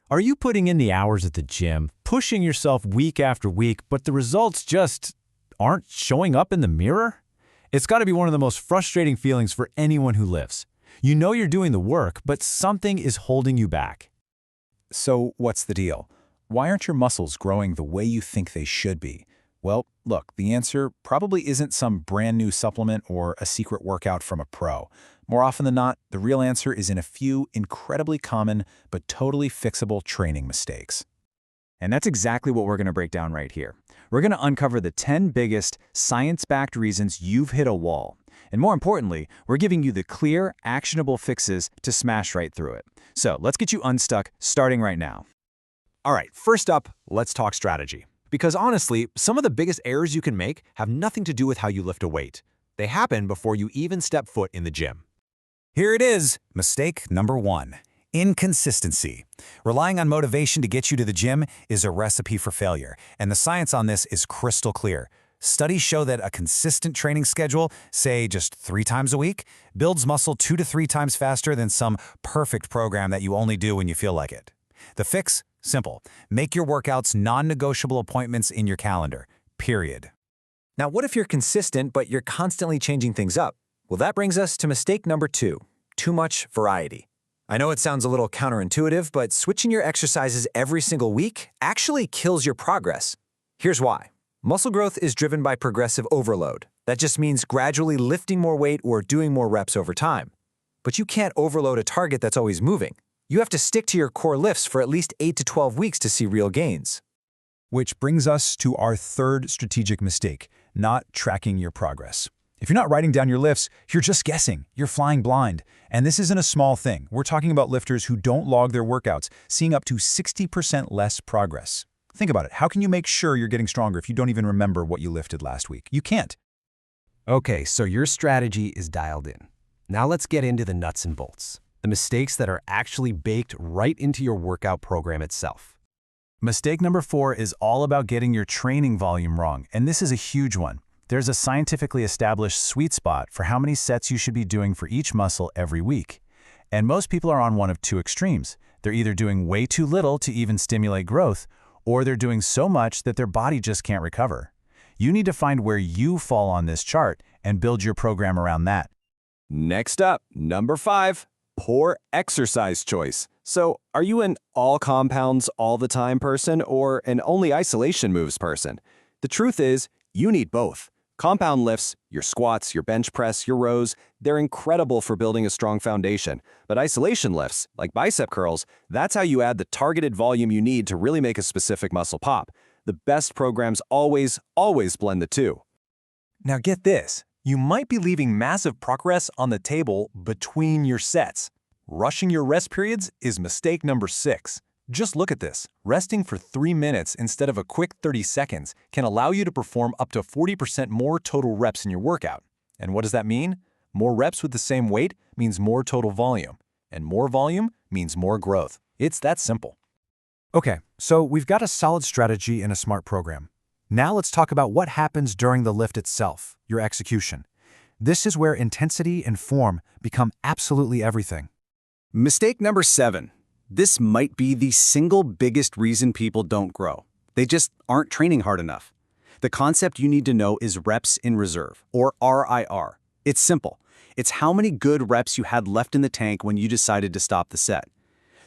Are you putting in the hours at the gym, pushing yourself week after week, but the results just aren't showing up in the mirror? It's got to be one of the most frustrating feelings for anyone who lifts. You know you're doing the work, but something is holding you back. So what's the deal? Why aren't your muscles growing the way you think they should be? Well, look, the answer probably isn't some brand new supplement or a secret workout from a pro. More often than not, the real answer is in a few incredibly common but totally fixable training mistakes. And that's exactly what we're going to break down right here. We're going to uncover the 10 biggest science-backed reasons you've hit a wall. And more importantly, we're giving you the clear, actionable fixes to smash right through it. So let's get you unstuck starting right now. All right, first up, let's talk strategy. Because honestly, some of the biggest errors you can make have nothing to do with how you lift a weight. They happen before you even step foot in the gym. Here it is, mistake number 1. Inconsistency. Relying on motivation to get you to the gym is a recipe for failure, and the science on this is crystal clear. Studies show that a consistent training schedule, say just 3 times a week, builds muscle 2 to 3 times faster than some perfect program that you only do when you feel like it. The fix? Simple. Make your workouts non-negotiable appointments in your calendar, period. Now, what if you're consistent, but you're constantly changing things up? Well, that brings us to mistake number 2, too much variety. I know it sounds a little counterintuitive, but switching your exercises every single week actually kills your progress. Here's why. Muscle growth is driven by progressive overload. That just means gradually lifting more weight or doing more reps over time. But you can't overload a target that's always moving. You have to stick to your core lifts for at least 8 to 12 weeks to see real gains. Which brings us to our third strategic mistake, not tracking your progress. If you're not writing down your lifts, you're just guessing. You're flying blind. And this isn't a small thing. We're talking about lifters who don't log their workouts, seeing up to 60% less progress. Think about it. How can you make sure you're getting stronger if you don't even remember what you lifted last week? You can't. Okay, so your strategy is dialed in. Now let's get into the nuts and bolts. The mistakes that are actually baked right into your workout program itself. Mistake number 4 is all about getting your training volume wrong, and this is a huge one. There's a scientifically established sweet spot for how many sets you should be doing for each muscle every week. And most people are on one of 2 extremes. They're either doing way too little to even stimulate growth, or they're doing so much that their body just can't recover. You need to find where you fall on this chart and build your program around that. Next up, number 5, poor exercise choice. So, are you an all compounds all the time person or an only isolation moves person? The truth is, you need both. Compound lifts, your squats, your bench press, your rows, they're incredible for building a strong foundation. But isolation lifts, like bicep curls, that's how you add the targeted volume you need to really make a specific muscle pop. The best programs always blend the two. Now get this, you might be leaving massive progress on the table between your sets. Rushing your rest periods is mistake number 6. Just look at this. Resting for 3 minutes instead of a quick 30 seconds can allow you to perform up to 40% more total reps in your workout. And what does that mean? More reps with the same weight means more total volume. And more volume means more growth. It's that simple. Okay, so we've got a solid strategy and a smart program. Now let's talk about what happens during the lift itself, your execution. This is where intensity and form become absolutely everything. Mistake number 7. This might be the single biggest reason people don't grow. They just aren't training hard enough. The concept you need to know is reps in reserve, or RIR. It's simple. It's how many good reps you had left in the tank when you decided to stop the set.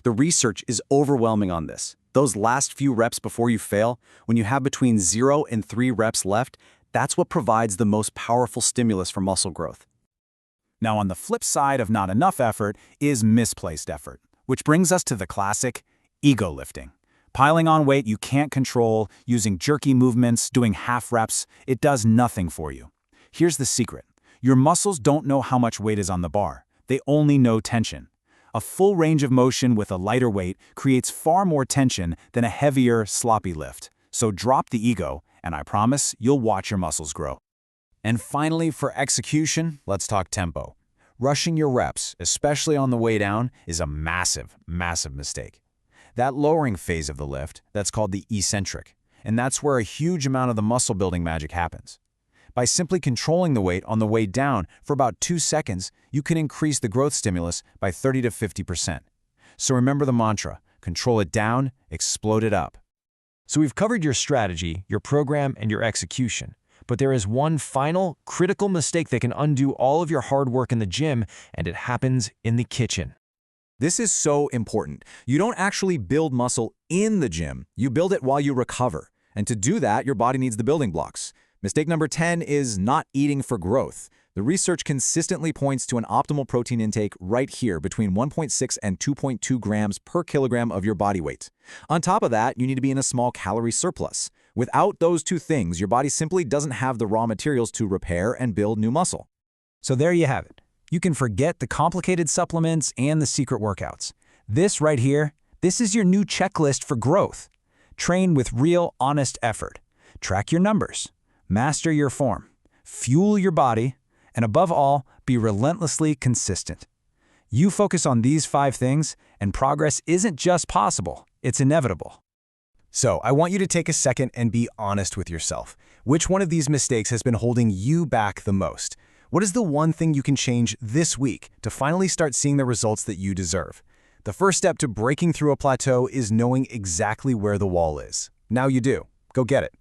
The research is overwhelming on this. Those last few reps before you fail, when you have between 0 and 3 reps left, that's what provides the most powerful stimulus for muscle growth. Now, on the flip side of not enough effort is misplaced effort, which brings us to the classic ego lifting. Piling on weight you can't control, using jerky movements, doing half reps, it does nothing for you. Here's the secret. Your muscles don't know how much weight is on the bar. They only know tension. A full range of motion with a lighter weight creates far more tension than a heavier, sloppy lift. So drop the ego, and I promise you'll watch your muscles grow. And finally, for execution, let's talk tempo. Rushing your reps, especially on the way down, is a massive mistake. That lowering phase of the lift, that's called the eccentric, and that's where a huge amount of the muscle building magic happens. By simply controlling the weight on the way down for about 2 seconds, you can increase the growth stimulus by 30 to 50%. So remember the mantra, control it down, explode it up. So we've covered your strategy, your program, and your execution. But there is one final, critical mistake that can undo all of your hard work in the gym, and it happens in the kitchen. This is so important. You don't actually build muscle in the gym. You build it while you recover. And to do that, your body needs the building blocks. Mistake number 10 is not eating for growth. The research consistently points to an optimal protein intake right here between 1.6 and 2.2 grams per kilogram of your body weight. On top of that, you need to be in a small calorie surplus. Without those two things, your body simply doesn't have the raw materials to repair and build new muscle. So there you have it. You can forget the complicated supplements and the secret workouts. This right here, this is your new checklist for growth. Train with real, honest effort. Track your numbers. Master your form. Fuel your body. And above all, be relentlessly consistent. You focus on these 5 things, and progress isn't just possible, it's inevitable. So, I want you to take a second and be honest with yourself. Which one of these mistakes has been holding you back the most? What is the one thing you can change this week to finally start seeing the results that you deserve? The first step to breaking through a plateau is knowing exactly where the wall is. Now you do. Go get it.